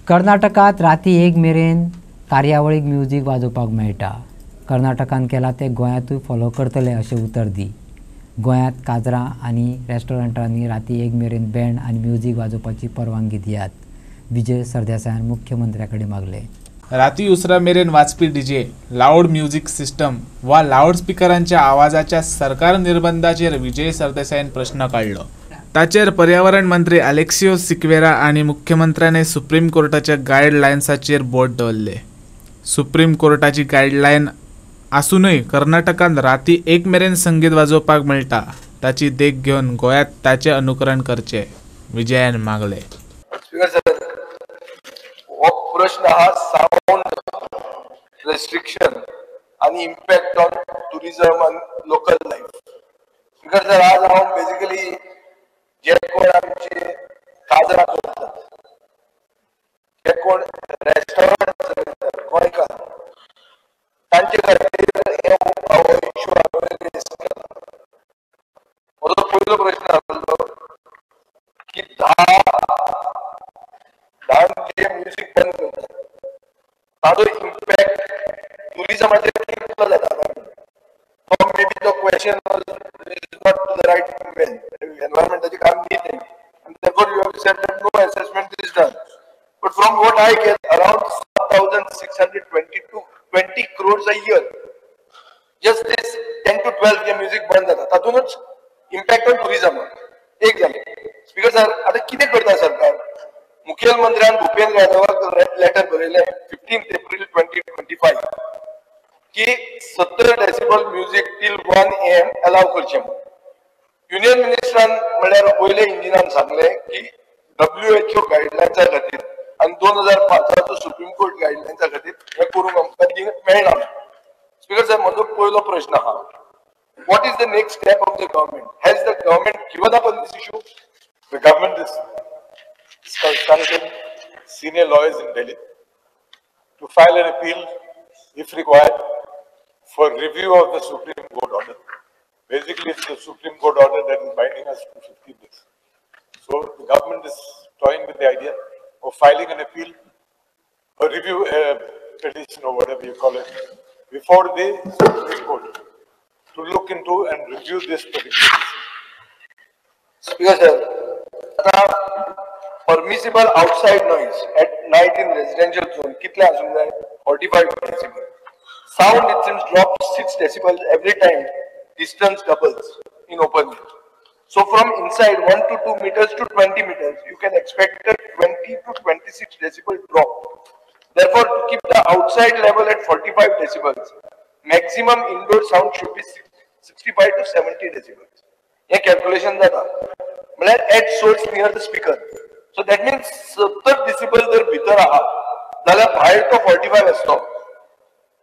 कर्नाटकात राती 1 मेरेन कार्यावळीक म्युझिक वाजोवपाक मेळटा। कर्नाटकान केला ते गोंयांतूय फॉलो करतले अशें उतर दी। गोंयांत काजरां आनी रेस्टॉरंटांनी राती 1 मेरेन बँड आनी म्युझिक वाजोवपाची परवानगी दियात, विजय सरदेसायान मुख्यमंत्र्या कडेन मागले। राती उसरा मेरेन वाजपी डीजे, लाऊड म्युझिक सिस्टम वा लाऊडस्पीकरांच्या आवाजाच्या सरकार निर्बंधाचेर विजय सरदेसायान प्रश्न काढलो। ताचेर पर्यावरण मंत्री अलेक्सियो सिक्वेरा आनी मुख्यमंत्र्याने सुप्रीम कोर्टाच्या गायडलायन्साचेर बोट दवरले। सुप्रीम कोर्टाची गायडलायन आसूनय कर्नाटकान राती 1 मेरेन संगीत वाजोवपाक मेळटा, ताची देख घेवन गोंयांत ताचे अनुकरण करचे, विजयान मागले। प्रश्न हा साऊंड रेस्ट्रिक्शन आणि इम्पॅक्ट ऑन टुरिझम आणि लोकल लाईफ। बिकॉज आज हांव बेसिकली जे कोण आमचे काजरां करतात, जे कोण रेस्टॉरंट गोंयकार, तांचे खातीर हो इश्यू हांवें रेज केला। म्हजो पयलो प्रश्न आसलो की 10 जे म्युझिक बंद करतात ताजो इम्पॅक्ट टुरिझमाचेर कितलो जाता। So maybe the question is not to the right man. Environment काम न्ही तें, and therefore you have said that no assessment is done. But from what I get, around 7,620 crores a year. Just this 10 to 12 J music बंद जाता तातूनच impact on tourism एक जालें। Speaker sir आता कितें करता सरकार? मुख्यमंत्र्यान भूपेंद्र यादवाक लेटर बरयलें 15 एप्रिल 2025 की 70 डेसिबल म्युझिक टिल 1 AM अलाव करचें। युनियन मिनिस्टरान म्हळ्यार पयले इंजिनान सांगलें की WHO गायडलायन्सा खातीर आनी 2005 सुप्रीम कोर्ट गायडलायन्सा खातीर हें करूंक आमकां मेळना। स्पीकर सर म्हजो पयलो प्रश्न आहा, what is the next step of the government? Has the government given up on this issue? The government is consulting senior lawyers in Delhi to file an appeal, if required, for review of the Supreme Court order. Basically, it's the Supreme Court order that is binding us to 15 days. So the government is toying with the idea of filing an appeal, a review petition or whatever you call it, before the Supreme Court to look into and review this particular issue. Speaker sir, permissible outside noise at night in residential zone कितले आसूंक जाय? 45 decibel. Sound it seems drops 6 decibels every time distance doubles in open air. So from inside 1 to 2 meters to 20 meters, you can expect a 20 to 26 decibel drop. Therefore, to keep the outside level at 45 decibels, maximum indoor sound should be 65 to 70 decibels. ये calculation जाता म्हळ्यार at source near the speaker. So that means 70 decibel जर भितर आहा जाल्यार भायर तो 45 आसलो।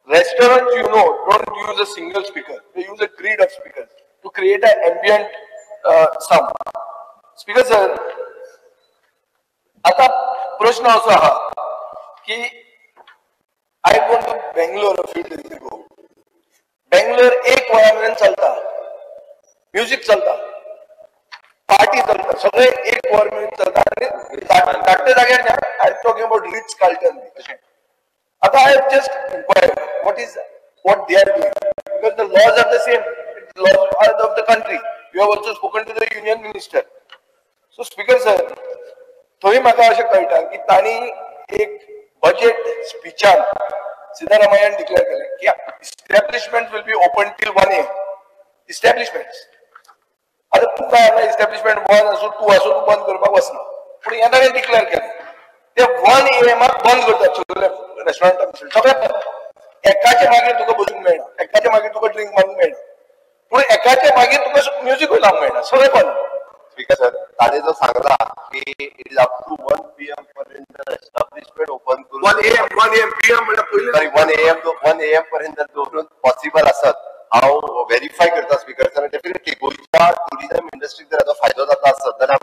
Restaurants, you know, don't use a single speaker. They use a grid of speakers to create an ambient sound. Speaker sir, आता प्रश्न असो आहा की I went to Bangalore a few days ago. Bangalore एक वयामेरेन चलता, म्युझिक चलता, party चलता, सगळे एक वयामेरेन चलता आणि धाकटे जाग्यार I am talking about Ritz Carlton अशें। आता I have just inquired what they are doing because the laws are the same. The laws are of the country. You have also spoken to the union minister. So speaker sir, थंय म्हाका अशें कळटा की तांणी एक budget स्पीचान सिद्धरामय्यान declare केलें की establishment will be open till 1 AM. इस्टॅब्लिशमेंट्स आता तुका हांगा इस्टॅब्लिशमेंट बंद आसूं तूं आसूं तूं बंद करपाक वचना, पूण ह्या ताणें डिक्लेअर केलें ते 1 AM बंद करतात सगळे रेस्टॉरंटां सगळे। एकाचे मागीर तुका बसूंक मेळना, एकाचे मागीर तुका ड्रिंक मारूंक मेळना, पूण एकाचे मागीर तुका म्युझिकूय लावंक मेळना, सगळे बंद। स्पीकर सर, ताणे जो सांगला की it is up to 1 PM पर्यंत एस्टॅब्लिशमेंट ओपन करून 1 AM PM म्हणजे पहिले सॉरी 1 AM पर्यंत दवरून पॉसिबल आसत। हांव व्हेरीफाय करता स्पीकर सर, डेफिनेटली गोंयच्या टुरिझम इंडस्ट्रीक जर हाचो फायदो जाता आसत जाल्यार